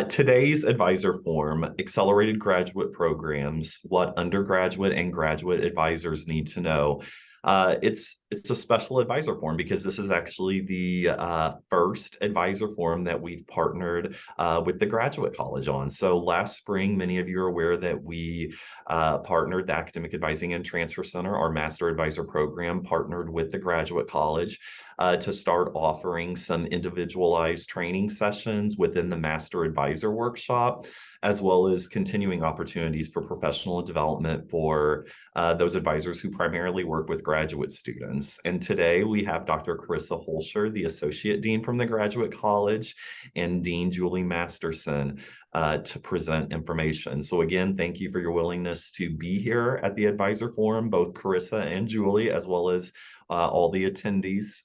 Today's advisor form, accelerated graduate programs, what undergraduate and graduate advisors need to know. It's a special advisor form because this is actually the first advisor form that we've partnered with the Graduate College on. So last spring, many of you are aware that we partnered the Academic Advising and Transfer Center, our Master Advisor program, partnered with the Graduate College to start offering some individualized training sessions within the Master Advisor Workshop, as well as continuing opportunities for professional development for those advisors who primarily work with graduate students. And today we have Dr. Carissa Holscher, the Associate Dean from the Graduate College, and Dean Julie Masterson to present information. So again, thank you for your willingness to be here at the Advisor Forum, both Carissa and Julie, as well as all the attendees.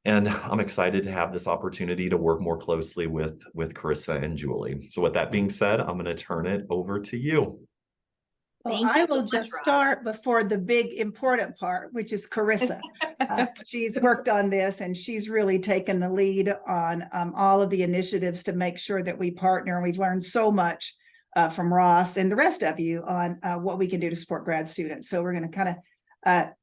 And I'm excited to have this opportunity to work more closely with Carissa and Julie. So with that being said, I'm going to turn it over to you. Well, I will just start before the big important part, which is Carissa. She's worked on this and she's really taken the lead on all of the initiatives to make sure that we partner. And we've learned so much from Ross and the rest of you on what we can do to support grad students. So we're going to kind of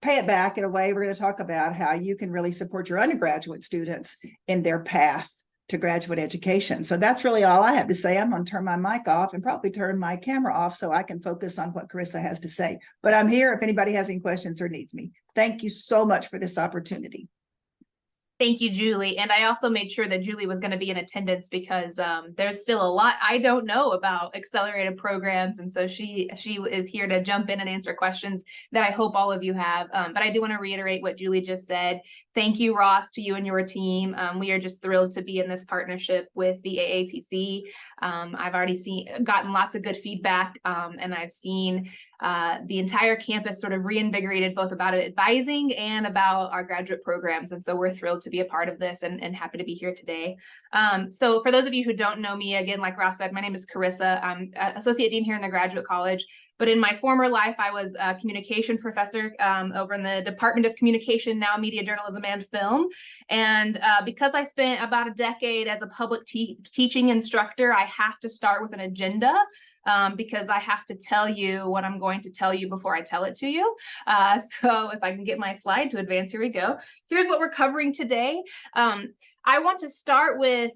pay it back in a way. We're going to talk about how you can really support your undergraduate students in their path to graduate education. So that's really all I have to say. I'm going to turn my mic off and probably turn my camera off so I can focus on what Carissa has to say. But I'm here if anybody has any questions or needs me. Thank you so much for this opportunity. Thank you, Julie. And I also made sure that Julie was going to be in attendance because there's still a lot I don't know about accelerated programs. And so she is here to jump in and answer questions that I hope all of you have. But I do want to reiterate what Julie just said. Thank you, Ross, to you and your team. We are just thrilled to be in this partnership with the AATC. I've already gotten lots of good feedback, and I've seen the entire campus sort of reinvigorated both about advising and about our graduate programs. And so we're thrilled to be a part of this and happy to be here today. So for those of you who don't know me, again, like Ross said, my name is Carissa. I'm Associate Dean here in the Graduate College. But in my former life, I was a communication professor over in the Department of Communication, now Media Journalism and Film. And because I spent about a decade as a public teaching instructor, I have to start with an agenda. Because I have to tell you what I'm going to tell you before I tell it to you. So if I can get my slide to advance, here we go. Here's what we're covering today. I want to start with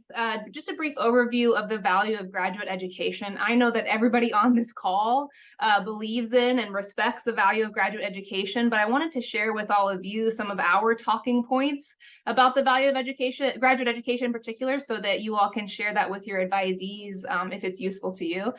just a brief overview of the value of graduate education. I know that everybody on this call believes in and respects the value of graduate education, but I wanted to share with all of you some of our talking points about the value of education, graduate education in particular, so that you all can share that with your advisees if it's useful to you.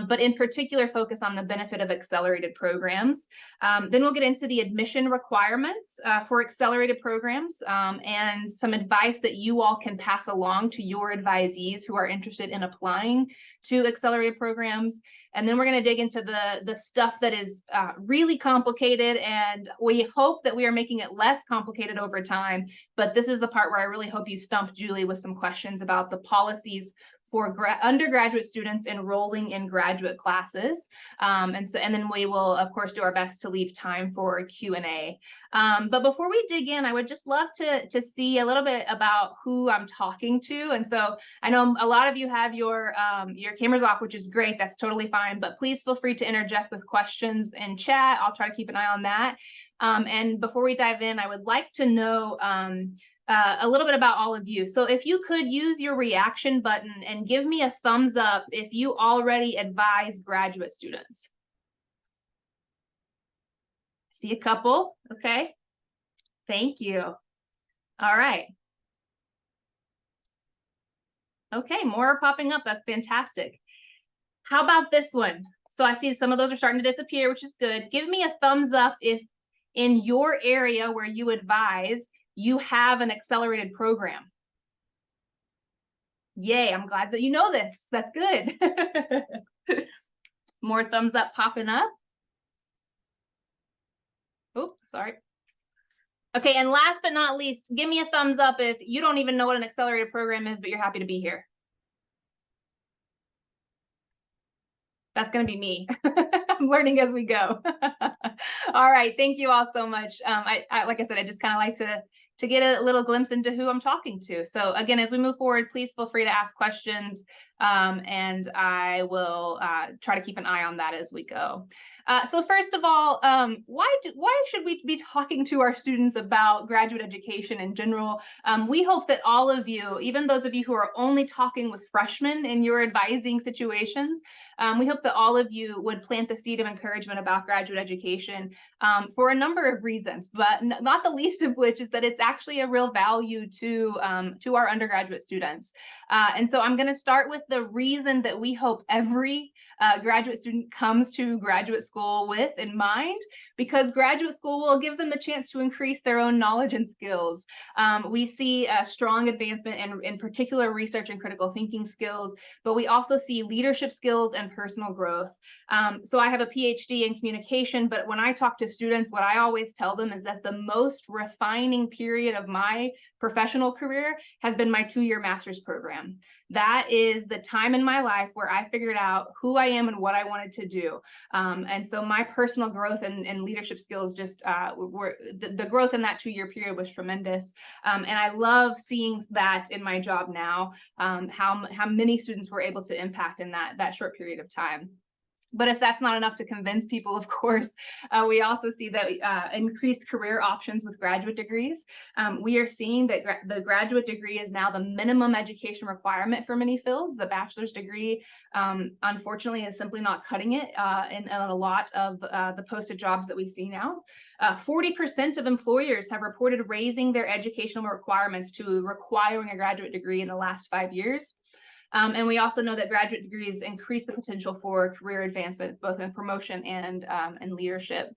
But in particular, focus on the benefit of accelerated programs. Then we'll get into the admission requirements for accelerated programs and some advice that you all can pass along to your advisees who are interested in applying to accelerated programs. And then we're going to dig into the stuff that is really complicated, and we hope that we are making it less complicated over time. But this is the part where I really hope you stump Julie with some questions about the policies for undergraduate students enrolling in graduate classes. And then we will, of course, do our best to leave time for Q&A. But before we dig in, I would just love to see a little bit about who I'm talking to. And so I know a lot of you have your cameras off, which is great. That's totally fine. But please feel free to interject with questions in chat. I'll try to keep an eye on that. And before we dive in, I would like to know a little bit about all of you. So if you could use your reaction button and give me a thumbs up if you already advise graduate students. I see a couple. Okay. Thank you. All right. Okay, more are popping up. That's fantastic. How about this one? So I see some of those are starting to disappear, which is good. Give me a thumbs up if in your area where you advise, you have an accelerated program. Yay, I'm glad that you know this. That's good. More thumbs up popping up. Oh, sorry. Okay, and last but not least, give me a thumbs up if you don't even know what an accelerated program is, but you're happy to be here. That's going to be me. I'm learning as we go. All right, thank you all so much. Like I said, I just kind of like to to get a little glimpse into who I'm talking to. So again, as we move forward, please feel free to ask questions, and I will try to keep an eye on that as we go. So first of all, why should we be talking to our students about graduate education in general? We hope that all of you, even those of you who are only talking with freshmen in your advising situations, we hope that all of you would plant the seed of encouragement about graduate education for a number of reasons, but not the least of which is that it's actually a real value to our undergraduate students. And so I'm going to start with the reason that we hope every graduate student comes to graduate school with in mind, because graduate school will give them a chance to increase their own knowledge and skills. We see a strong advancement in particular research and critical thinking skills, but we also see leadership skills and personal growth. So I have a PhD in communication, but when I talk to students, what I always tell them is that the most refining period of my professional career has been my 2-year master's program. That is the time in my life where I figured out who I am and what I wanted to do. And so my personal growth and leadership skills just were the growth in that 2-year period was tremendous. And I love seeing that in my job now, how many students were able to impact in that short period of time. But if that's not enough to convince people, of course, we also see that increased career options with graduate degrees. We are seeing that the graduate degree is now the minimum education requirement for many fields. The bachelor's degree, unfortunately, is simply not cutting it in a lot of the posted jobs that we see now. 40% of employers have reported raising their educational requirements to requiring a graduate degree in the last 5 years. And we also know that graduate degrees increase the potential for career advancement, both in promotion and leadership.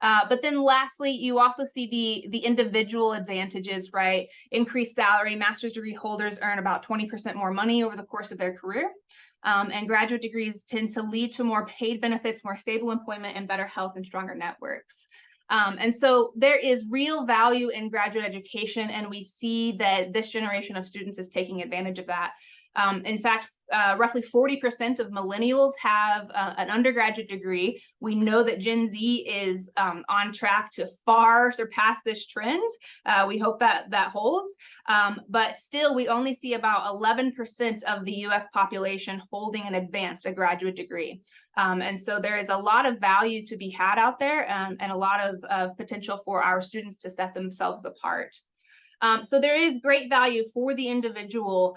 But then lastly, you also see the individual advantages, right? Increased salary. Master's degree holders earn about 20% more money over the course of their career. And graduate degrees tend to lead to more paid benefits, more stable employment, and better health and stronger networks. And so there is real value in graduate education, and we see that this generation of students is taking advantage of that. In fact, roughly 40% of millennials have an undergraduate degree. We know that Gen Z is on track to far surpass this trend. We hope that holds. But still, we only see about 11% of the US population holding an advanced, a graduate degree. And so there is a lot of value to be had out there, and a lot of potential for our students to set themselves apart. So there is great value for the individual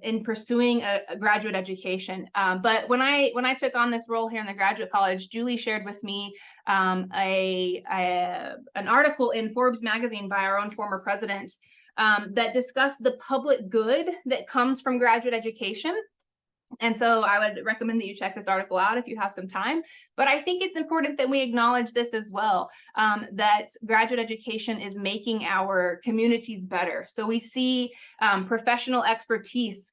in pursuing a graduate education. But when I took on this role here in the Graduate College, Julie shared with me an article in Forbes magazine by our own former president that discussed the public good that comes from graduate education. And so I would recommend that you check this article out if you have some time. But I think it's important that we acknowledge this as well, that graduate education is making our communities better. So we see professional expertise.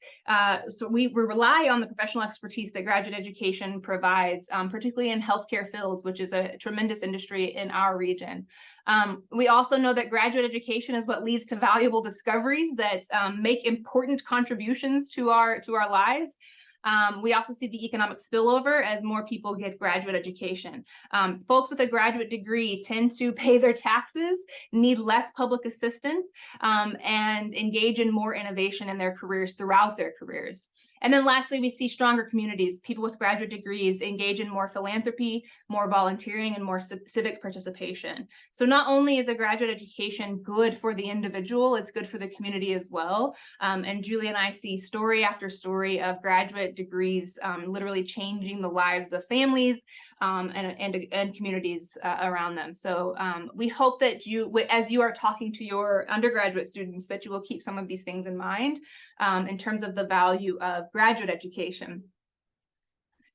So we rely on the professional expertise that graduate education provides, particularly in healthcare fields, which is a tremendous industry in our region. We also know that graduate education is what leads to valuable discoveries that make important contributions to our lives. We also see the economic spillover as more people get graduate education. Folks with a graduate degree tend to pay their taxes, need less public assistance, and engage in more innovation in their careers throughout their careers. And then lastly, we see stronger communities. People with graduate degrees engage in more philanthropy, more volunteering, and more civic participation. So not only is a graduate education good for the individual, it's good for the community as well. And Julie and I see story after story of graduate degrees literally changing the lives of families and communities around them. So we hope that you, as you are talking to your undergraduate students, that you will keep some of these things in mind in terms of the value of graduate education.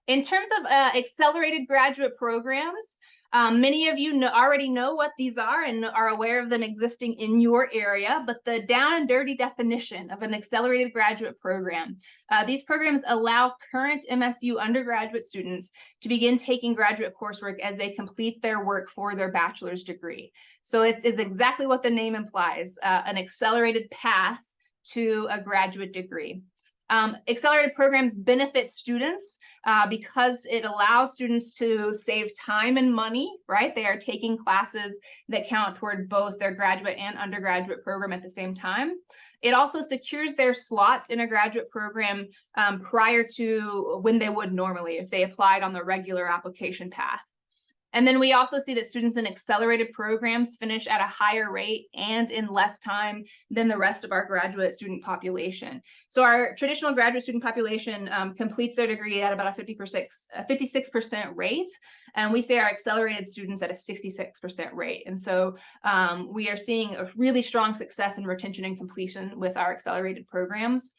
In terms of accelerated graduate programs, many of you already know what these are and are aware of them existing in your area, but the down and dirty definition of an accelerated graduate program. These programs allow current MSU undergraduate students to begin taking graduate coursework as they complete their work for their bachelor's degree. So it's exactly what the name implies, an accelerated path to a graduate degree. Accelerated programs benefit students because it allows students to save time and money, right? They are taking classes that count toward both their graduate and undergraduate program at the same time. It also secures their slot in a graduate program prior to when they would normally if they applied on the regular application path. And then we also see that students in accelerated programs finish at a higher rate and in less time than the rest of our graduate student population. So our traditional graduate student population completes their degree at about a 56% rate, and we see our accelerated students at a 66% rate. And so we are seeing a really strong success in retention and completion with our accelerated programs.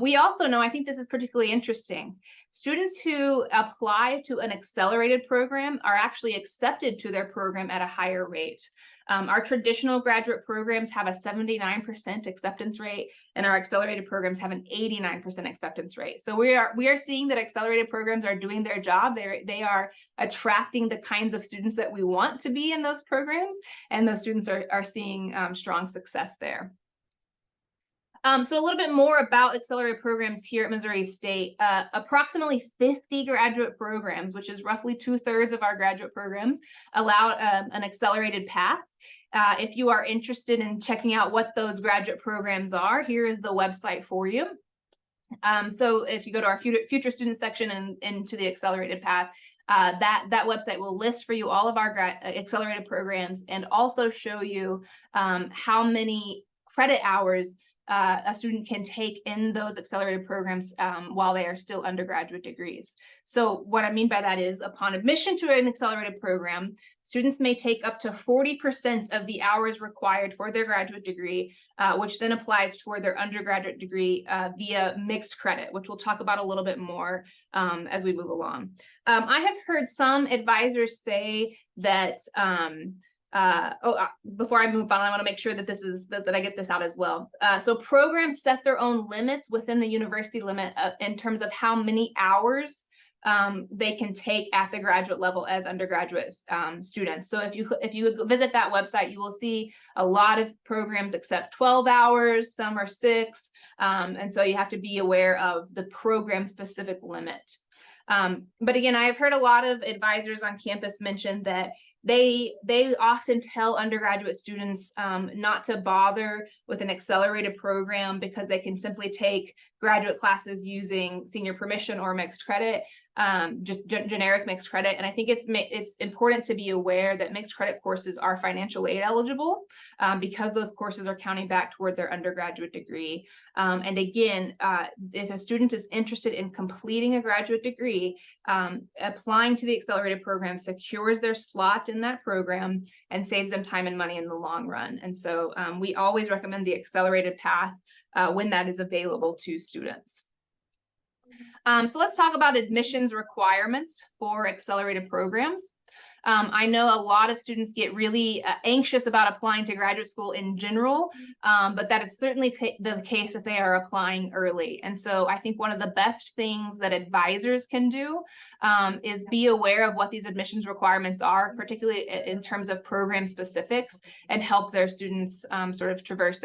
We also know, I think this is particularly interesting, students who apply to an accelerated program are actually accepted to their program at a higher rate. Our traditional graduate programs have a 79% acceptance rate, and our accelerated programs have an 89% acceptance rate. So we are seeing that accelerated programs are doing their job. They are attracting the kinds of students that we want to be in those programs, and those students are seeing strong success there. So a little bit more about accelerated programs here at Missouri State. Approximately 50 graduate programs, which is roughly 2/3 of our graduate programs, allow an accelerated path. If you are interested in checking out what those graduate programs are, here is the website for you. So if you go to our future student section and into the accelerated path, that website will list for you all of our accelerated programs and also show you how many credit hours a student can take in those accelerated programs while they are still undergraduate degrees. So what I mean by that is upon admission to an accelerated program, students may take up to 40% of the hours required for their graduate degree, which then applies toward their undergraduate degree via mixed credit, which we'll talk about a little bit more as we move along. I have heard some advisors say that before I move on, I want to make sure that that I get this out as well. So programs set their own limits within the university limit in terms of how many hours they can take at the graduate level as undergraduate students. So if you visit that website, you will see a lot of programs accept 12 hours, some are 6, and so you have to be aware of the program specific limit. But again, I have heard a lot of advisors on campus mention that they often tell undergraduate students not to bother with an accelerated program because they can simply take graduate classes using senior permission or mixed credit, just generic mixed credit. And I think it's important to be aware that mixed credit courses are financial aid eligible because those courses are counting back toward their undergraduate degree. And again, if a student is interested in completing a graduate degree, applying to the accelerated program secures their slot in that program and saves them time and money in the long run. And so we always recommend the accelerated path when that is available to students. So let's talk about admissions requirements for accelerated programs. I know a lot of students get really anxious about applying to graduate school in general, but that is certainly the case if they are applying early. And so I think one of the best things that advisors can do is be aware of what these admissions requirements are, particularly in terms of program specifics, and help their students sort of traverse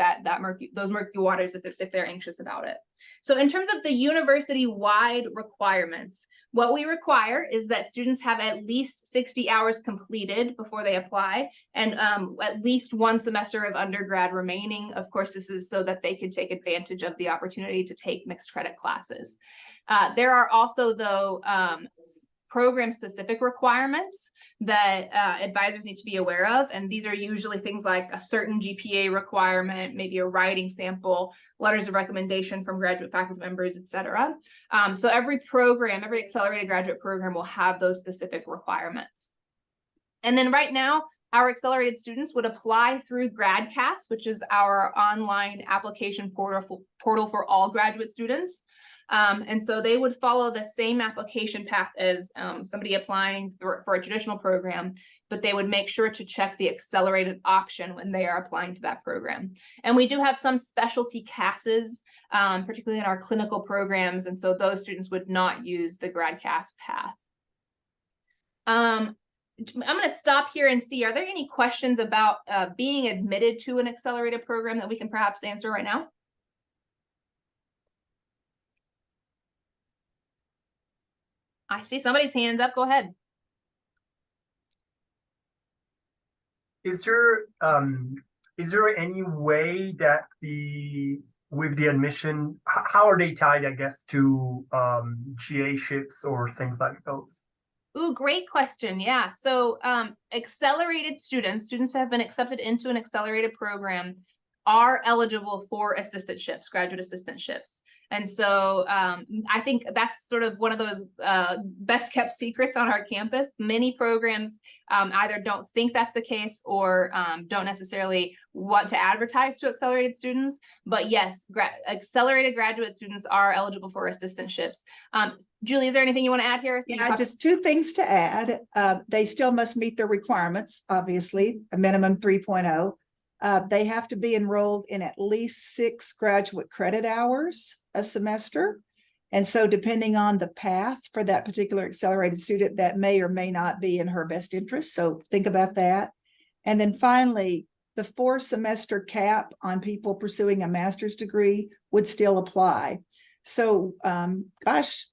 those murky waters if they're anxious about it. So in terms of the university-wide requirements, what we require is that students have at least 60 hours completed before they apply and at least 1 semester of undergrad remaining. Of course, this is so that they can take advantage of the opportunity to take mixed credit classes. There are also, though, program-specific requirements that advisors need to be aware of, and these are usually things like a certain GPA requirement, maybe a writing sample, letters of recommendation from graduate faculty members, etc. So every accelerated graduate program will have those specific requirements. And then right now, our accelerated students would apply through GradCast, which is our online application portal for all graduate students. And so they would follow the same application path as somebody applying for a traditional program, but they would make sure to check the accelerated option when they are applying to that program. And we do have some specialty CASs, particularly in our clinical programs, and so those students would not use the GradCast path. I'm going to stop here and see, are there any questions about being admitted to an accelerated program that we can perhaps answer right now? I see somebody's hands up. Go ahead. Is there any way that with the admission, how are they tied, I guess, to GA shifts or things like those? Ooh, great question. Yeah. So accelerated students who have been accepted into an accelerated program are eligible for assistantships, graduate assistantships. And so I think that's sort of one of those best kept secrets on our campus. Many programs either don't think that's the case or don't necessarily want to advertise to accelerated students. But yes, accelerated graduate students are eligible for assistantships. Julie, is there anything you want to add here? Yeah, just two things to add. They still must meet their requirements, obviously, a minimum 3.0. They have to be enrolled in at least 6 graduate credit hours a semester. And so depending on the path for that particular accelerated student, that may or may not be in her best interest. So think about that. And then finally, the 4-semester cap on people pursuing a master's degree would still apply. So, gosh,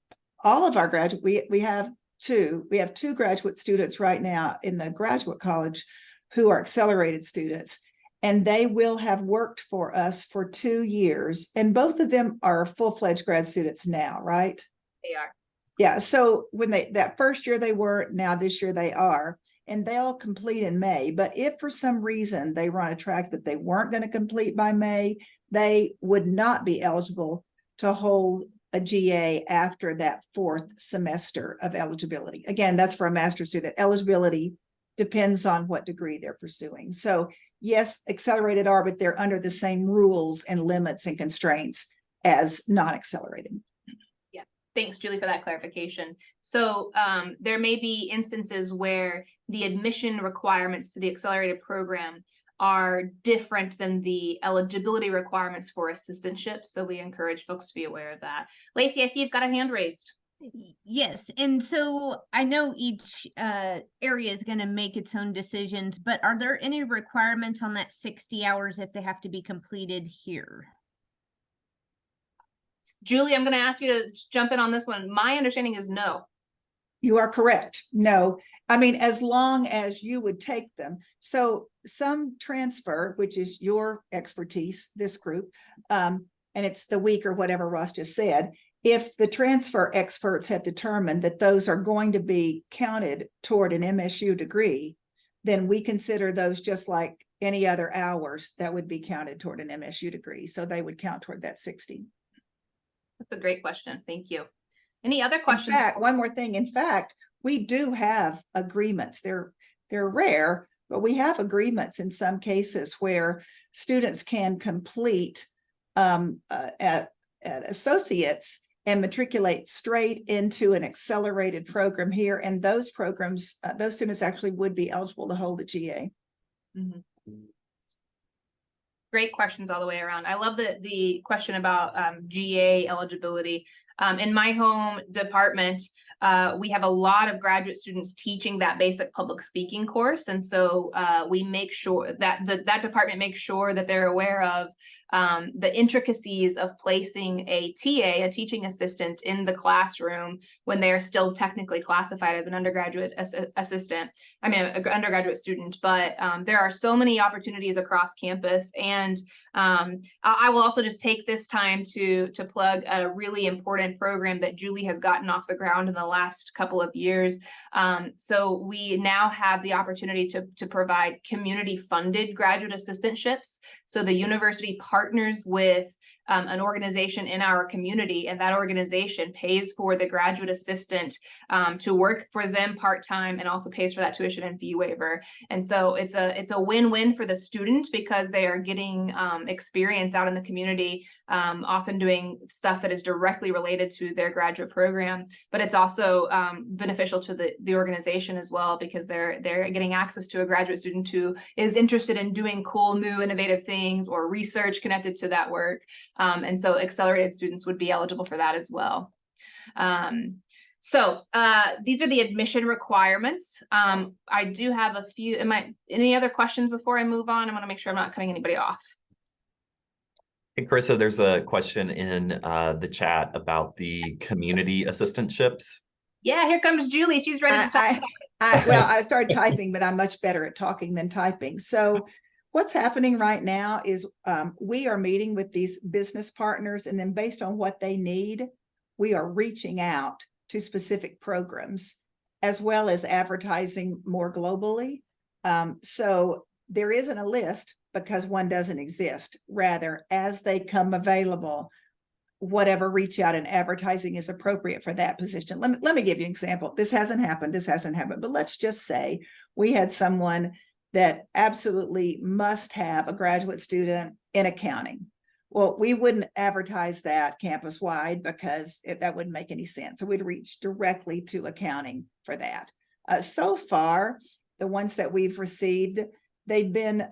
all of our graduate, we have two graduate students right now in the graduate college who are accelerated students. And they will have worked for us for 2 years. And both of them are full-fledged grad students now, right? They are. Yeah. So when that first year they were, now this year they are, and they'll complete in May. But if for some reason they were on a track that they weren't going to complete by May, they would not be eligible to hold a GA after that 4th semester of eligibility. Again, that's for a master's student. Eligibility depends on what degree they're pursuing. So yes, accelerated are, but they're under the same rules and limits and constraints as non-accelerated. Yeah, thanks, Julie, for that clarification. So there may be instances where the admission requirements to the accelerated program are different than the eligibility requirements for assistantships. So we encourage folks to be aware of that. Lacey, I see you've got a hand raised. Yes, and so I know each area is going to make its own decisions, but are there any requirements on that 60 hours if they have to be completed here? Julie, I'm going to ask you to jump in on this one. My understanding is no. You are correct. No, I mean, as long as you would take them. So some transfer, which is your expertise, this group, and it's the week or whatever Ross just said. If the transfer experts have determined that those are going to be counted toward an MSU degree, then we consider those just like any other hours that would be counted toward an MSU degree. So they would count toward that 60. That's a great question. Thank you. Any other questions? In fact, one more thing. In fact, we do have agreements. They're rare, but we have agreements in some cases where students can complete at associates and matriculate straight into an accelerated program here. And those programs, those students actually would be eligible to hold the GA. Mm-hmm. Great questions all the way around. I love the question about GA eligibility. In my home department, we have a lot of graduate students teaching that basic public speaking course. And so we make sure that that department makes sure that they're aware of the intricacies of placing a TA, a teaching assistant, in the classroom when they're still technically classified as an undergraduate assistant. I mean, an undergraduate student, but there are so many opportunities across campus. And I will also just take this time to plug a really important program that Julie has gotten off the ground in the last couple of years. So we now have the opportunity to provide community funded graduate assistantships. So the university partners with an organization in our community, and that organization pays for the graduate assistant to work for them part-time and also pays for that tuition and fee waiver. And so it's a win-win for the student because they are getting experience out in the community, often doing stuff that is directly related to their graduate program, but it's also beneficial to the organization as well because they're getting access to a graduate student who is interested in doing cool, new, innovative things or research connected to that work. And so accelerated students would be eligible for that as well. So these are the admission requirements. I do have a few. Any other questions before I move on? I want to make sure I'm not cutting anybody off. Hey, Carissa, there's a question in the chat about the community assistantships. Yeah, here comes Julie. She's ready to talk. I started typing, but I'm much better at talking than typing. So what's happening right now is we are meeting with these business partners, and then based on what they need, we are reaching out to specific programs as well as advertising more globally. So there isn't a list because one doesn't exist. Rather, as they come available, whatever reach out and advertising is appropriate for that position. Let me give you an example. This hasn't happened, but let's just say we had someone that absolutely must have a graduate student in accounting. Well, we wouldn't advertise that campus wide because that wouldn't make any sense. So we'd reach directly to accounting for that. So far, the ones that we've received, they've been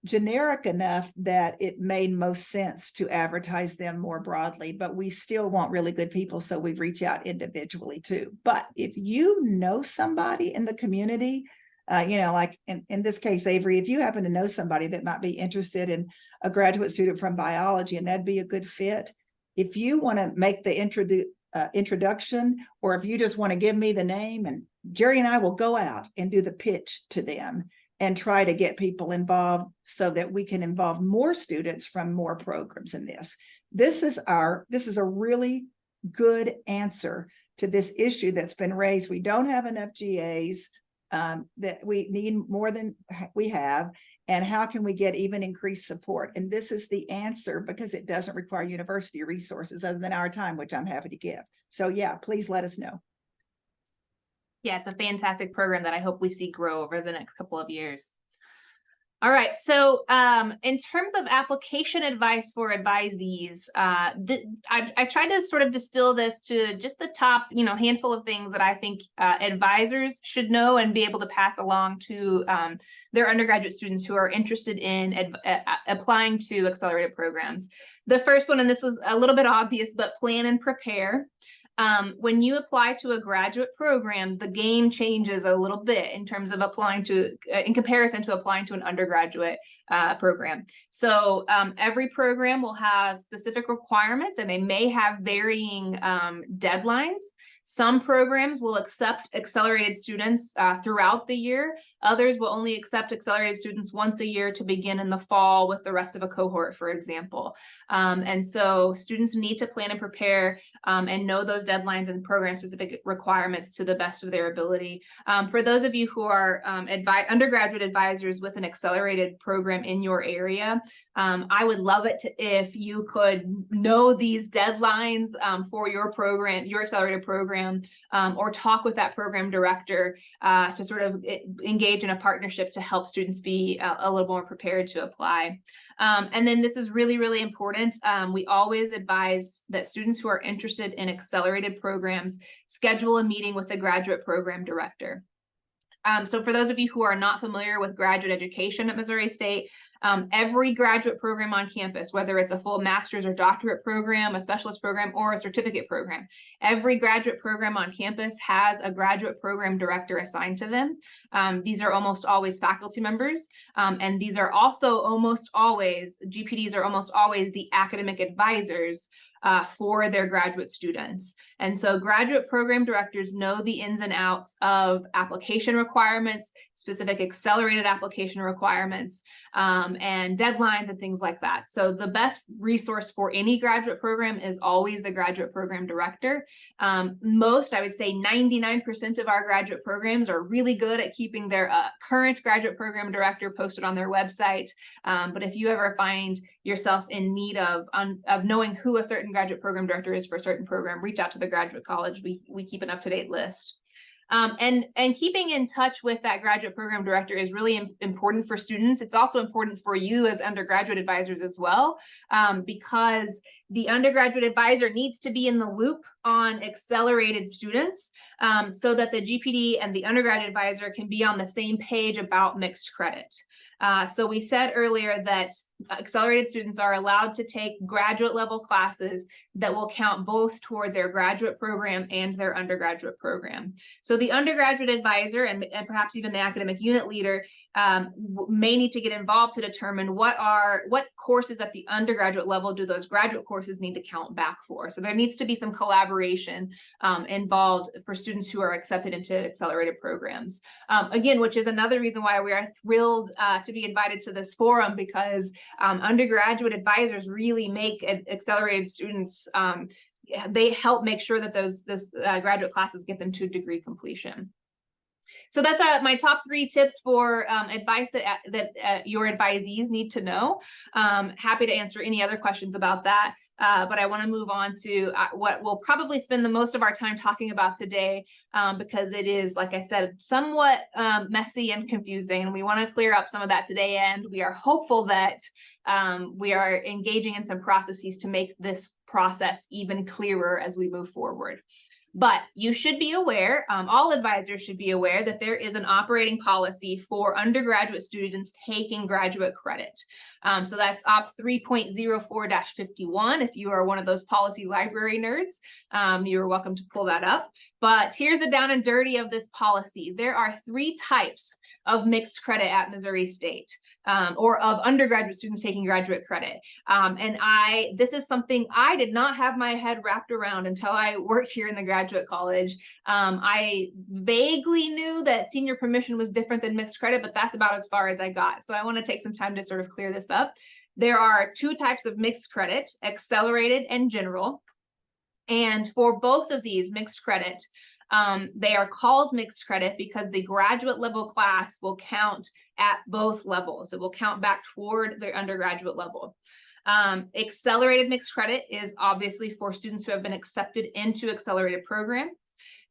generic enough that it made most sense to advertise them more broadly, but we still want really good people, so we've reached out individually too. But if you know somebody in the community, like in this case, Avery, if you happen to know somebody that might be interested in a graduate student from biology and that'd be a good fit, if you want to make the introduction, or if you just want to give me the name, and Jerry and I will go out and do the pitch to them and try to get people involved so that we can involve more students from more programs in this. This is a really good answer to this issue that's been raised. We don't have enough GAs, that we need more than we have, and how can we get even increased support? And this is the answer, because it doesn't require university resources other than our time, which I'm happy to give. So yeah, please let us know. Yeah, it's a fantastic program that I hope we see grow over the next couple of years. All right, so in terms of application advice for advisees, I tried to sort of distill this to just the top, handful of things that I think advisors should know and be able to pass along to their undergraduate students who are interested in applying to accelerated programs. The first one, and this was a little bit obvious, but plan and prepare. When you apply to a graduate program, the game changes a little bit in terms of applying to, in comparison to applying to an undergraduate program. So every program will have specific requirements, and they may have varying deadlines. Some programs will accept accelerated students throughout the year. Others will only accept accelerated students once a year to begin in the fall with the rest of a cohort, for example. And so students need to plan and prepare and know those deadlines and program-specific requirements to the best of their ability. For those of you who are undergraduate advisors with an accelerated program in your area, I would love it if you could know these deadlines for your program, your accelerated program, or talk with that program director to sort of engage in a partnership to help students be a little more prepared to apply. And then this is really, really important. We always advise that students who are interested in accelerated programs schedule a meeting with the graduate program director. So for those of you who are not familiar with graduate education at Missouri State, every graduate program on campus, whether it's a full master's or doctorate program, a specialist program, or a certificate program, every graduate program on campus has a graduate program director assigned to them. These are almost always faculty members, and these are also almost always, GPDs are almost always the academic advisors for their graduate students. And so graduate program directors know the ins and outs of application requirements, specific accelerated application requirements, and deadlines and things like that. So the best resource for any graduate program is always the graduate program director. Most, I would say 99% of our graduate programs are really good at keeping their current graduate program director posted on their website. But if you ever find yourself in need of knowing who a certain graduate program director is for a certain program, reach out to the graduate college. We keep an up-to-date list. And keeping in touch with that graduate program director is really important for students. It's also important for you as undergraduate advisors as well, because the undergraduate advisor needs to be in the loop on accelerated students so that the GPD and the undergraduate advisor can be on the same page about mixed credit. So we said earlier that accelerated students are allowed to take graduate level classes that will count both toward their graduate program and their undergraduate program. So the undergraduate advisor and perhaps even the academic unit leader may need to get involved to determine what courses at the undergraduate level do those graduate courses need to count back for. So there needs to be some collaboration collaboration involved for students who are accepted into accelerated programs. Again, which is another reason why we are thrilled to be invited to this forum, because undergraduate advisors really make accelerated students, they help make sure that those graduate classes get them to degree completion. So that's my top 3 tips for advice that your advisees need to know. Happy to answer any other questions about that. But I want to move on to what we'll probably spend the most of our time talking about today, because it is, like I said, somewhat messy and confusing, and we want to clear up some of that today. And we are hopeful that we are engaging in some processes to make this process even clearer as we move forward. But you should be aware, all advisors should be aware, that there is an operating policy for undergraduate students taking graduate credit. So that's OP 3.04-51. If you are one of those policy library nerds, you're welcome to pull that up. But here's the down and dirty of this policy. There are 3 types of mixed credit at Missouri State, or of undergraduate students taking graduate credit. And this is something I did not have my head wrapped around until I worked here in the graduate college. I vaguely knew that senior permission was different than mixed credit, but that's about as far as I got. So I want to take some time to sort of clear this up. There are 2 types of mixed credit, accelerated and general. And for both of these, mixed credit, they are called mixed credit because the graduate level class will count at both levels. It will count back toward their undergraduate level. Accelerated mixed credit is obviously for students who have been accepted into accelerated programs.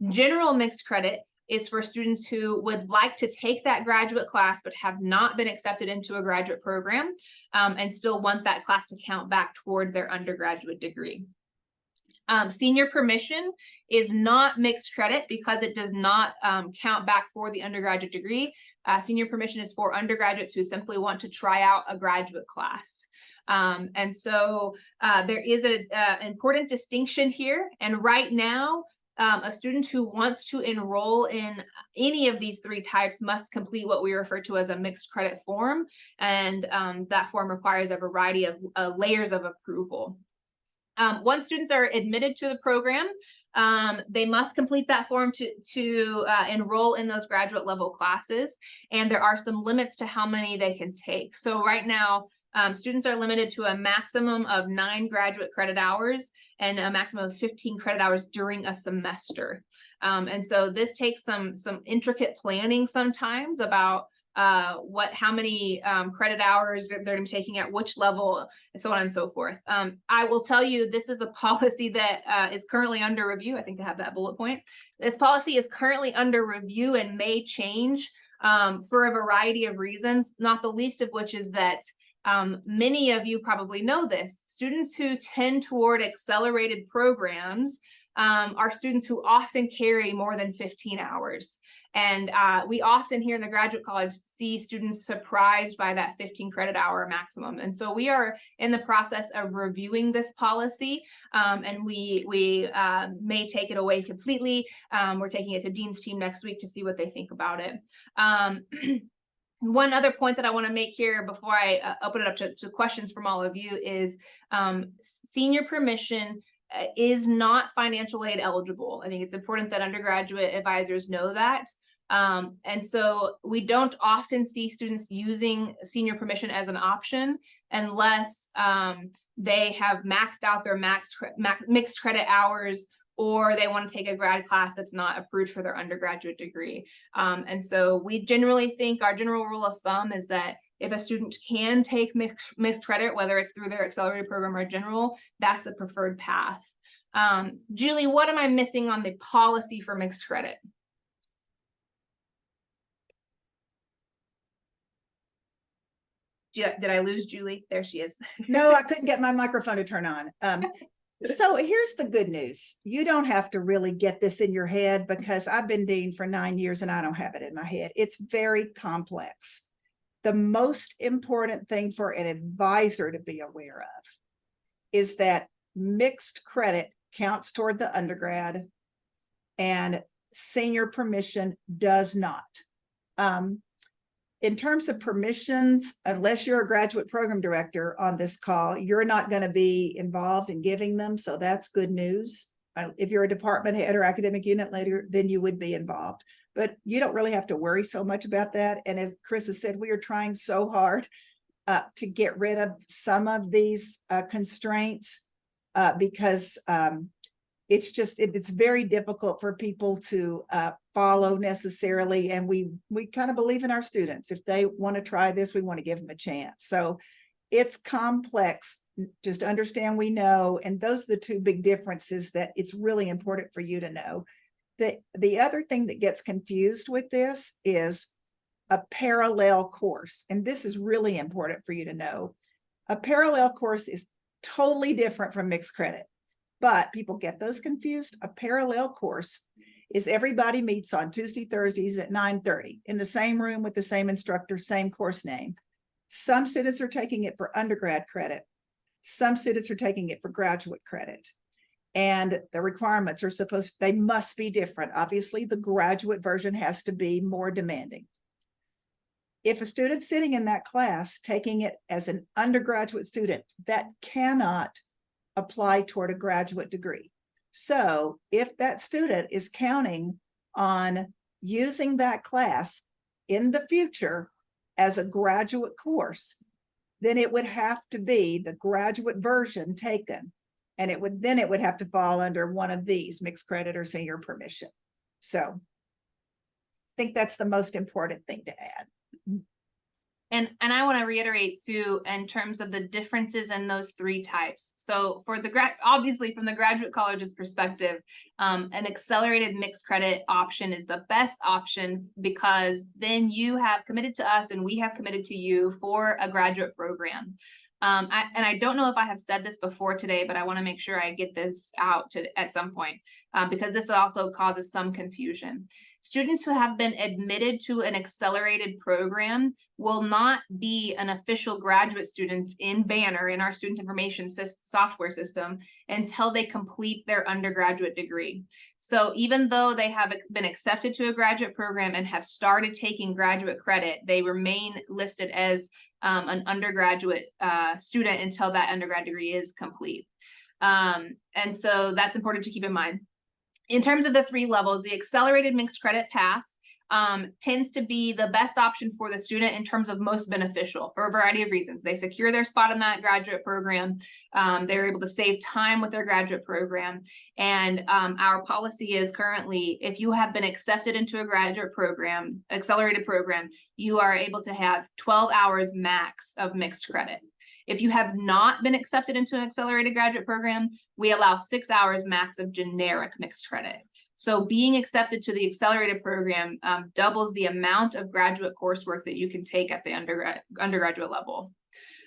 General mixed credit is for students who would like to take that graduate class but have not been accepted into a graduate program, and still want that class to count back toward their undergraduate degree. Senior permission is not mixed credit because it does not count back for the undergraduate degree. Senior permission is for undergraduates who simply want to try out a graduate class. And so there is an important distinction here. And right now, a student who wants to enroll in any of these 3 types must complete what we refer to as a mixed credit form. And that form requires a variety of layers of approval. Once students are admitted to the program, they must complete that form to enroll in those graduate level classes. And there are some limits to how many they can take. So right now, students are limited to a maximum of 9 graduate credit hours and a maximum of 15 credit hours during a semester. And so this takes some intricate planning sometimes about how many credit hours they're going to be taking at which level, and so on and so forth. I will tell you, this is a policy that is currently under review. I think I have that bullet point. This policy is currently under review and may change for a variety of reasons, not the least of which is that many of you probably know this. Students who tend toward accelerated programs are students who often carry more than 15 hours. And we often here in the graduate college see students surprised by that 15 credit hour maximum. And so we are in the process of reviewing this policy, and we may take it away completely. We're taking it to Dean's team next week to see what they think about it. One other point that I want to make here before I open it up to questions from all of you is senior permission is not financial aid eligible. I think it's important that undergraduate advisors know that. And so we don't often see students using senior permission as an option unless they have maxed out their mixed credit hours, or they want to take a grad class that's not approved for their undergraduate degree. And so we generally think our general rule of thumb is that if a student can take mixed credit, whether it's through their accelerated program or general, that's the preferred path. Julie, what am I missing on the policy for mixed credit? Did I lose Julie? There she is. No, I couldn't get my microphone to turn on. So here's the good news. You don't have to really get this in your head, because I've been dean for 9 years and I don't have it in my head. It's very complex. The most important thing for an advisor to be aware of is that mixed credit counts toward the undergrad and senior permission does not. In terms of permissions, unless you're a graduate program director on this call, you're not going to be involved in giving them. So that's good news. If you're a department head or academic unit leader, then you would be involved. But you don't really have to worry so much about that. And as Chris has said, we are trying so hard to get rid of some of these constraints because it's just, it's very difficult for people to follow necessarily. And we kind of believe in our students. If they want to try this, we want to give them a chance. So it's complex. Just understand we know. And those are the two big differences that it's really important for you to know. The other thing that gets confused with this is a parallel course. And this is really important for you to know. A parallel course is totally different from mixed credit, but people get those confused. A parallel course is everybody meets on Tuesday, Thursdays at 9:30 in the same room with the same instructor, same course name. Some students are taking it for undergrad credit. Some students are taking it for graduate credit. And the requirements are they must be different. Obviously, the graduate version has to be more demanding. If a student's sitting in that class taking it as an undergraduate student, that cannot apply toward a graduate degree. So if that student is counting on using that class in the future as a graduate course, then it would have to be the graduate version taken. And it would have to fall under one of these, mixed credit or senior permission. So I think that's the most important thing to add. And I want to reiterate too, in terms of the differences in those three types. So for the obviously from the graduate college's perspective, an accelerated mixed credit option is the best option because then you have committed to us and we have committed to you for a graduate program. And I don't know if I have said this before today, but I want to make sure I get this out at some point because this also causes some confusion. Students who have been admitted to an accelerated program will not be an official graduate student in Banner, in our student information software system, until they complete their undergraduate degree. So even though they have been accepted to a graduate program and have started taking graduate credit, they remain listed as an undergraduate student until that undergrad degree is complete. And so that's important to keep in mind. In terms of the three levels, the accelerated mixed credit path tends to be the best option for the student in terms of most beneficial for a variety of reasons. They secure their spot in that graduate program. They're able to save time with their graduate program. And our policy is currently, if you have been accepted into a graduate program, accelerated program, you are able to have 12 hours max of mixed credit. If you have not been accepted into an accelerated graduate program, we allow 6 hours max of generic mixed credit. So being accepted to the accelerated program doubles the amount of graduate coursework that you can take at the undergraduate level.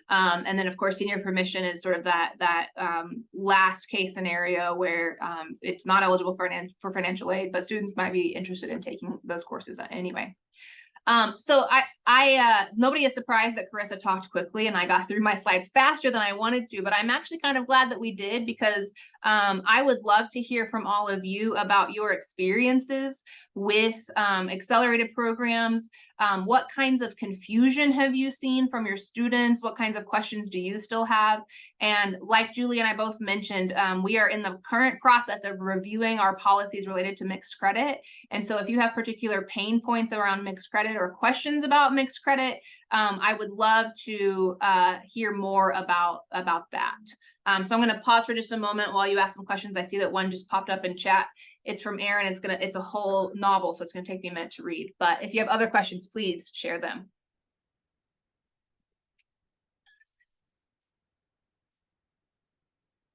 And then of course, senior permission is sort of that last case scenario where it's not eligible for financial aid, but students might be interested in taking those courses anyway. So nobody is surprised that Carissa talked quickly and I got through my slides faster than I wanted to, but I'm actually kind of glad that we did because I would love to hear from all of you about your experiences with accelerated programs. What kinds of confusion have you seen from your students? What kinds of questions do you still have? And like Julie and I both mentioned, we are in the current process of reviewing our policies related to mixed credit. And so if you have particular pain points around mixed credit or questions about mixed credit, I would love to hear more about that. So I'm going to pause for just a moment while you ask some questions. I see that one just popped up in chat. It's from Aaron. It's a whole novel, so it's going to take me a minute to read. But if you have other questions, please share them.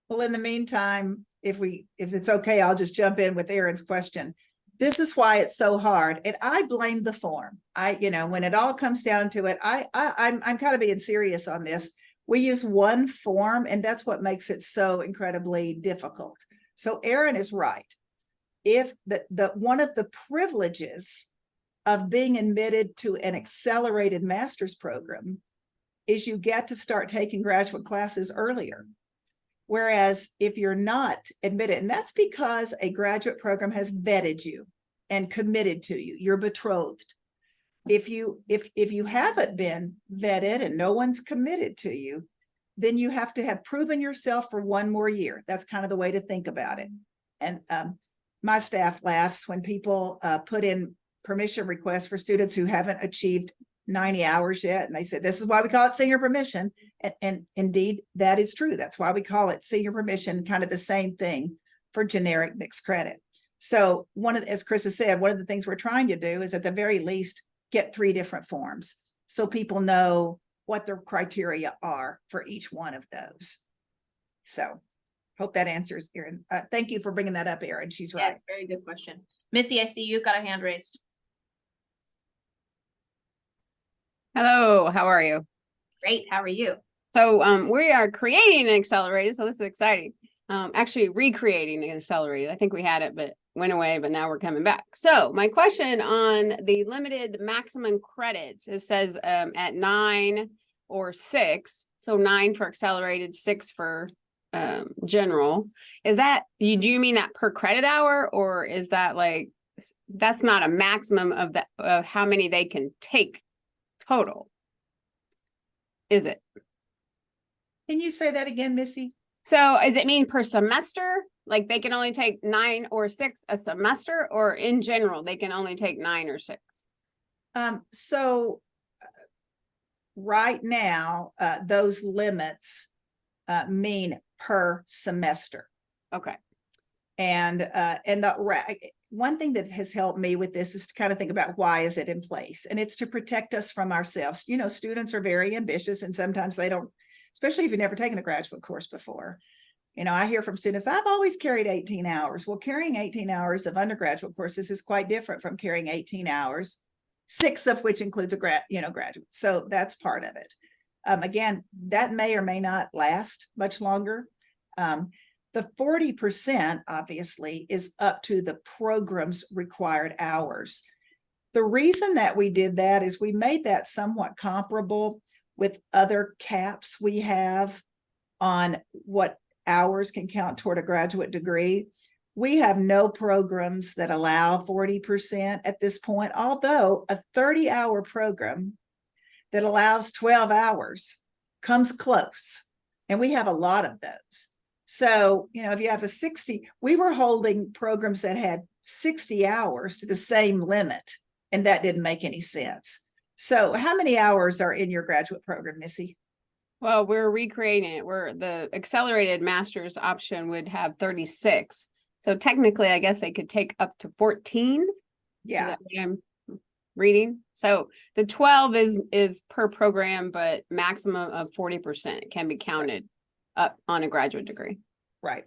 Well, in the meantime, if it's okay, I'll just jump in with Aaron's question. This is why it's so hard, and I blame the form. When it all comes down to it, I'm kind of being serious on this. We use one form, and that's what makes it so incredibly difficult. So Aaron is right. If one of the privileges of being admitted to an accelerated master's program is you get to start taking graduate classes earlier. Whereas if you're not admitted, and that's because a graduate program has vetted you and committed to you, you're betrothed. If you haven't been vetted and no one's committed to you, then you have to have proven yourself for one more year. That's kind of the way to think about it. And my staff laughs when people put in permission requests for students who haven't achieved 90 hours yet. And they said, this is why we call it senior permission. And indeed, that is true. That's why we call it senior permission, kind of the same thing for generic mixed credit. So as Chris has said, one of the things we're trying to do is at the very least get 3 different forms so people know what the criteria are for each one of those. So hope that answers Erin. Thank you for bringing that up, Erin. She's right. Yes, very good question. Missy, I see you've got a hand raised. Hello, how are you? Great, how are you? So we are creating an accelerated, so this is exciting. Actually recreating an accelerated. I think we had it, but went away, but now we're coming back. So my question on the limited maximum credits, it says at 9 or 6, so 9 for accelerated, 6 for general. Is that, do you mean that per credit hour, or is that like, that's not a maximum of how many they can take total? Is it? Can you say that again, Missy? So does it mean per semester? Like they can only take 9 or 6 a semester, or in general, they can only take 9 or 6? So right now, those limits mean per semester. Okay. And one thing that has helped me with this is to kind of think about why is it in place, and it's to protect us from ourselves. You know, students are very ambitious, and sometimes they don't, especially if you've never taken a graduate course before. You know, I hear from students, I've always carried 18 hours. Well, carrying 18 hours of undergraduate courses is quite different from carrying 18 hours, 6 of which includes a graduate. So that's part of it. Again, that may or may not last much longer. The 40% obviously is up to the program's required hours. The reason that we did that is we made that somewhat comparable with other caps we have on what hours can count toward a graduate degree. We have no programs that allow 40% at this point, although a 30-hour program that allows 12 hours comes close, and we have a lot of those. So, you know, if you have a 60, we were holding programs that had 60 hours to the same limit, and that didn't make any sense. So how many hours are in your graduate program, Missy? Well, we're recreating it. The accelerated master's option would have 36. So technically, I guess they could take up to 14. Yeah. Is that what I'm reading? So the 12 is per program, but maximum of 40% can be counted up on a graduate degree. Right.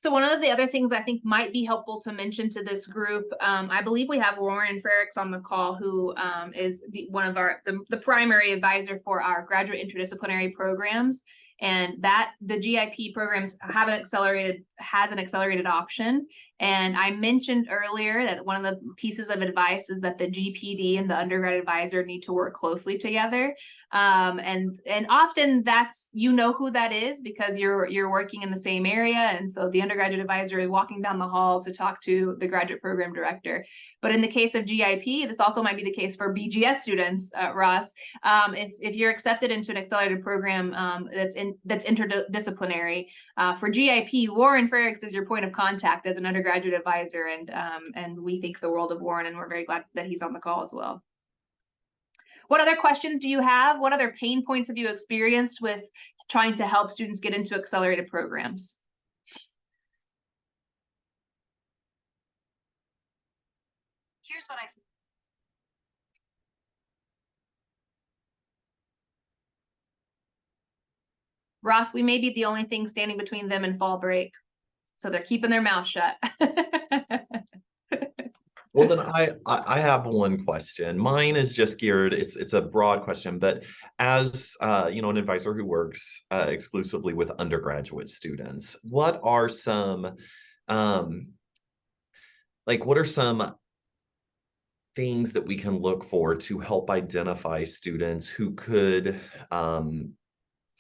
So one of the other things I think might be helpful to mention to this group, I believe we have Lauren Frericks on the call, who is one of the primary advisor for our graduate interdisciplinary programs. And that the GIP programs has an accelerated option. And I mentioned earlier that one of the pieces of advice is that the GPD and the undergrad advisor need to work closely together. And often that's, you know who that is because you're working in the same area. And so the undergraduate advisor is walking down the hall to talk to the graduate program director. But in the case of GIP, this also might be the case for BGS students, Ross. If you're accepted into an accelerated program that's interdisciplinary, for GIP, Warren Frericks is your point of contact as an undergraduate advisor, and we think the world of Warren, and we're very glad that he's on the call as well. What other questions do you have? What other pain points have you experienced with trying to help students get into accelerated programs? Here's what I see. Ross, we may be the only thing standing between them and fall break. So they're keeping their mouth shut. Well, then I have one question. Mine is just geared, it's a broad question, but as you know, an advisor who works exclusively with undergraduate students, what are some things that we can look for to help identify students who could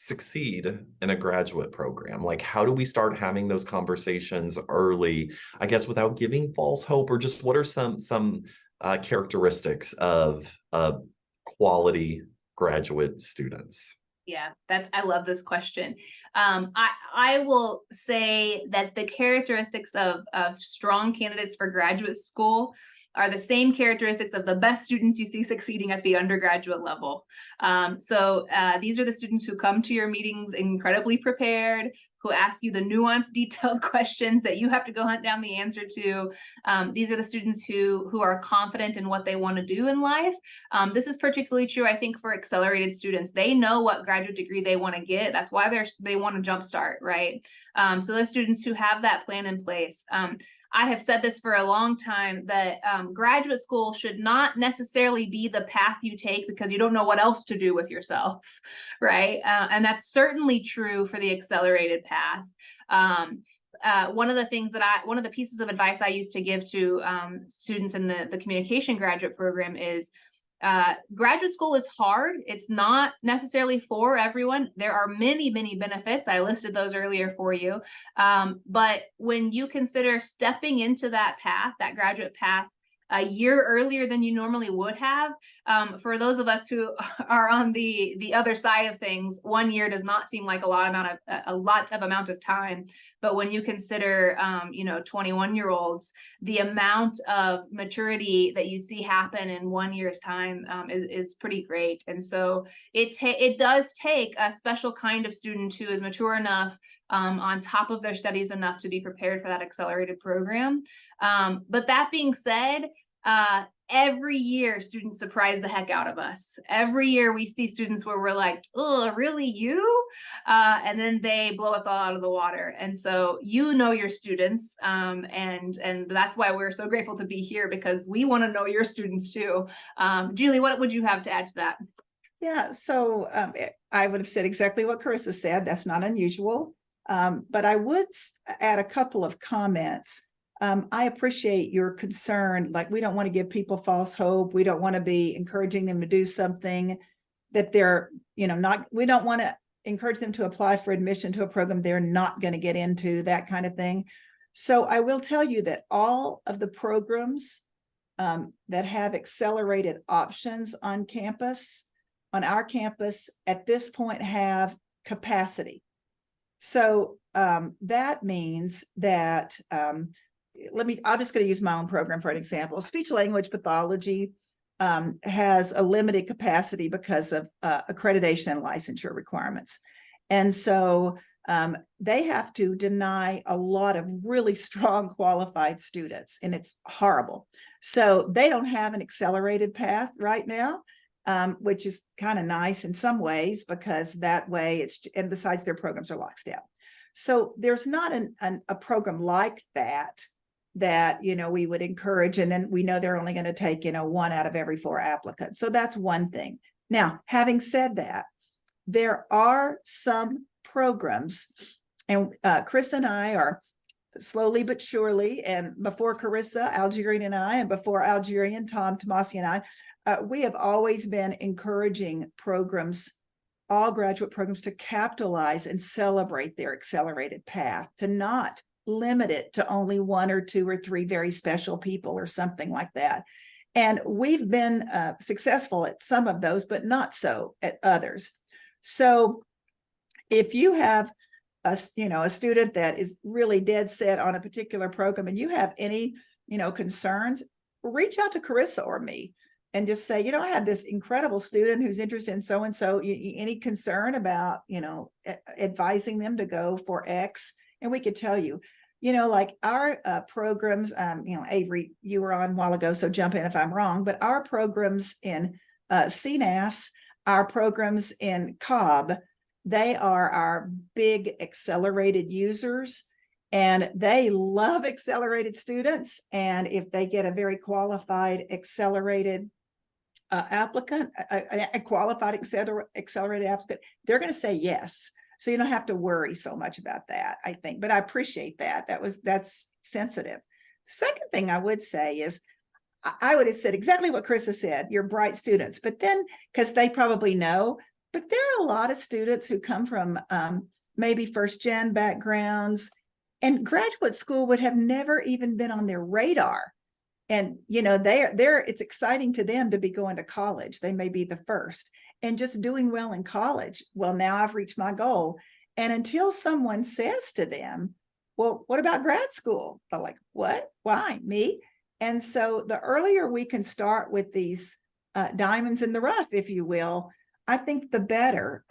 succeed in a graduate program? Like, how do we start having those conversations early, I guess, without giving false hope, or just what are some characteristics of quality graduate students? Yeah, I love this question. I will say that the characteristics of strong candidates for graduate school are the same characteristics of the best students you see succeeding at the undergraduate level. So these are the students who come to your meetings incredibly prepared, who ask you the nuanced, detailed questions that you have to go hunt down the answer to. These are the students who are confident in what they want to do in life. This is particularly true, I think, for accelerated students. They know what graduate degree they want to get. That's why they want to jumpstart, right? So those students who have that plan in place. I have said this for a long time, that graduate school should not necessarily be the path you take because you don't know what else to do with yourself, right? And that's certainly true for the accelerated path. One of the pieces of advice I used to give to students in the communication graduate program is graduate school is hard. It's not necessarily for everyone. There are many, many benefits. I listed those earlier for you. But when you consider stepping into that path, that graduate path, a year earlier than you normally would have, for those of us who are on the other side of things, 1 year does not seem like a lot of time. But when you consider 21-year-olds, the amount of maturity that you see happen in 1 year's time is pretty great. And so it does take a special kind of student who is mature enough on top of their studies enough to be prepared for that accelerated program. But that being said, every year students surprise the heck out of us. Every year we see students where we're like, oh, really, you? And then they blow us all out of the water. And so your students, and that's why we're so grateful to be here, because we want to know your students too. Julie, what would you have to add to that? Yeah, so I would have said exactly what Carissa said. That's not unusual. But I would add a couple of comments. I appreciate your concern. Like, we don't want to give people false hope. We don't want to be encouraging them to do something that they're, not, we don't want to encourage them to apply for admission to a program they're not going to get into, that kind of thing. So I will tell you that all of the programs that have accelerated options on our campus at this point have capacity. So that means that, I'm just going to use my own program for an example. Speech language pathology has a limited capacity because of accreditation and licensure requirements. And so they have to deny a lot of really strong qualified students, and it's horrible. So they don't have an accelerated path right now. Which is kind of nice in some ways, because that way and besides, their programs are lockstep. So there's not a program like that we would encourage, and then we know they're only going to take 1 out of every 4 applicants. So that's one thing. Now, having said that, there are some programs, and Chris and I are slowly but surely, and before Carissa, Algerian and I, and before Algerian, Tom Tomasi and I, we have always been encouraging programs, all graduate programs, to capitalize and celebrate their accelerated path, to not limit it to only 1 or 2 or 3 very special people or something like that. And we've been successful at some of those, but not so at others. So if you have a student that is really dead set on a particular program and you have any, concerns, reach out to Carissa or me and just say, I have this incredible student who's interested in so-and-so. Any concern about, advising them to go for X? And we could tell you, like our programs, Avery, you were on a while ago, so jump in if I'm wrong, but our programs in CNAS, our programs in Cobb, they are our big accelerated users, and they love accelerated students. And if they get a very qualified accelerated applicant, a qualified accelerated applicant, they're going to say yes. So you don't have to worry so much about that, I think. But I appreciate that. That's sensitive. Second thing I would say is, I would have said exactly what Carissa said. You're bright students, but then, because they probably know, but there are a lot of students who come from maybe first-gen backgrounds, and graduate school would have never even been on their radar. And, you know, they're it's exciting to them to be going to college. They may be the first and just doing well in college. Well, now I've reached my goal. And until someone says to them, well, what about grad school? They're like, what? Why? Me? And so the earlier we can start with these diamonds in the rough, if you will, I think the better.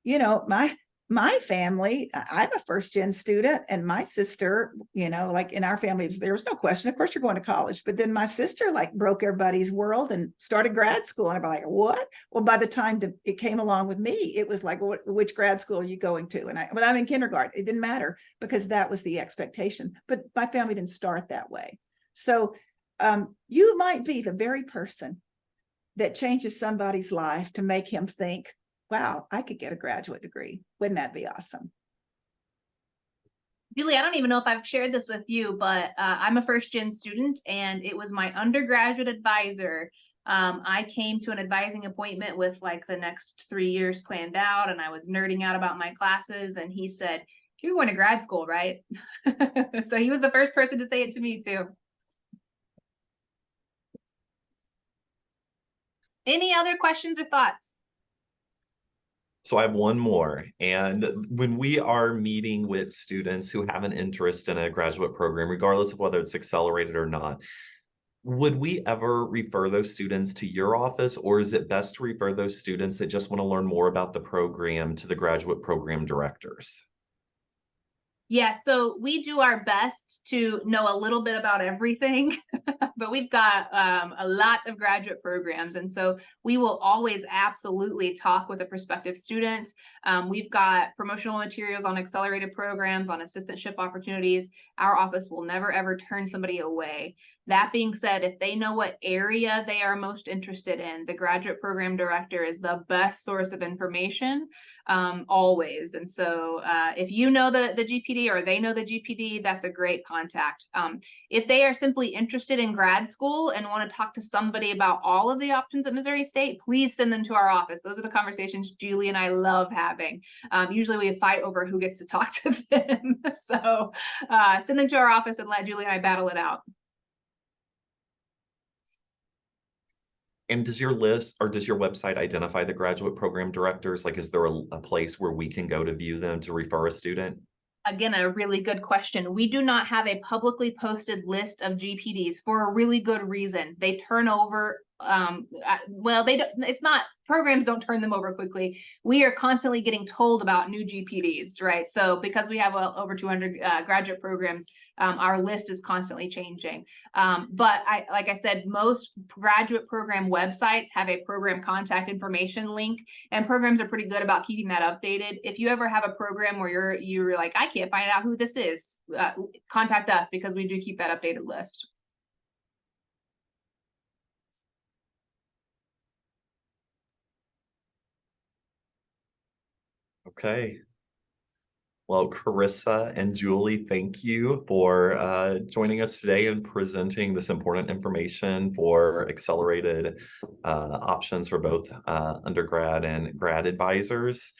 You know, my family, I'm a first-gen student, and my sister, you know, like in our family, there was no question, of course you're going to college. But then my sister like broke everybody's world and started grad school. And I'm like, what? Well, by the time it came along with me, it was like, which grad school are you going to? And but I'm in kindergarten. It didn't matter because that was the expectation. But my family didn't start that way. So you might be the very person that changes somebody's life to make him think, wow, I could get a graduate degree. Wouldn't that be awesome? Julie, I don't even know if I've shared this with you, but I'm a first-gen student, and it was my undergraduate advisor. I came to an advising appointment with like the next 3 years planned out, and I was nerding out about my classes, and he said, you're going to grad school, right? So he was the first person to say it to me too. Any other questions or thoughts? So I have one more. And when we are meeting with students who have an interest in a graduate program, regardless of whether it's accelerated or not, would we ever refer those students to your office, or is it best to refer those students that just want to learn more about the program to the graduate program directors? Yeah, so we do our best to know a little bit about everything, but we've got a lot of graduate programs. And so we will always absolutely talk with a prospective student. We've got promotional materials on accelerated programs, on assistantship opportunities. Our office will never, ever turn somebody away. That being said, if they know what area they are most interested in, the graduate program director is the best source of information, always. And so if you know the GPD or they know the GPD, that's a great contact. If they are simply interested in grad school and want to talk to somebody about all of the options at Missouri State, please send them to our office. Those are the conversations Julie and I love having. Usually we fight over who gets to talk to them. So send them to our office and let Julie and I battle it out. And does your list or does your website identify the graduate program directors? Like, is there a place where we can go to view them to refer a student? Again, a really good question. We do not have a publicly posted list of GPDs for a really good reason. They turn over, well, they don't, it's not, programs don't turn them over quickly. We are constantly getting told about new GPDs, right? So because we have over 200 graduate programs, our list is constantly changing. But like I said, most graduate program websites have a program contact information link, and programs are pretty good about keeping that updated. If you ever have a program where you're like, I can't find out who this is, contact us, because we do keep that updated list. Okay. Well, Carissa and Julie, thank you for joining us today and presenting this important information for accelerated options for both undergrad and grad advisors.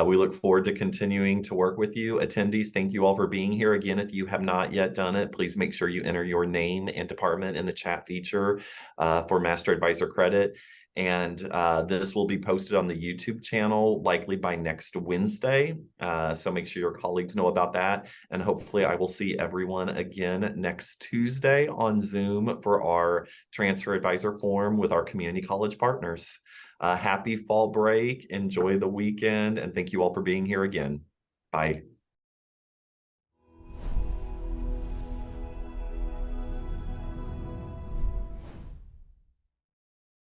We look forward to continuing to work with you. Attendees, thank you all for being here. Again, if you have not yet done it, please make sure you enter your name and department in the chat feature for Master Advisor credit. And this will be posted on the YouTube channel likely by next Wednesday. So make sure your colleagues know about that. And hopefully I will see everyone again next Tuesday on Zoom for our Transfer Advisor Forum with our community college partners. Happy fall break. Enjoy the weekend. And thank you all for being here again. Bye.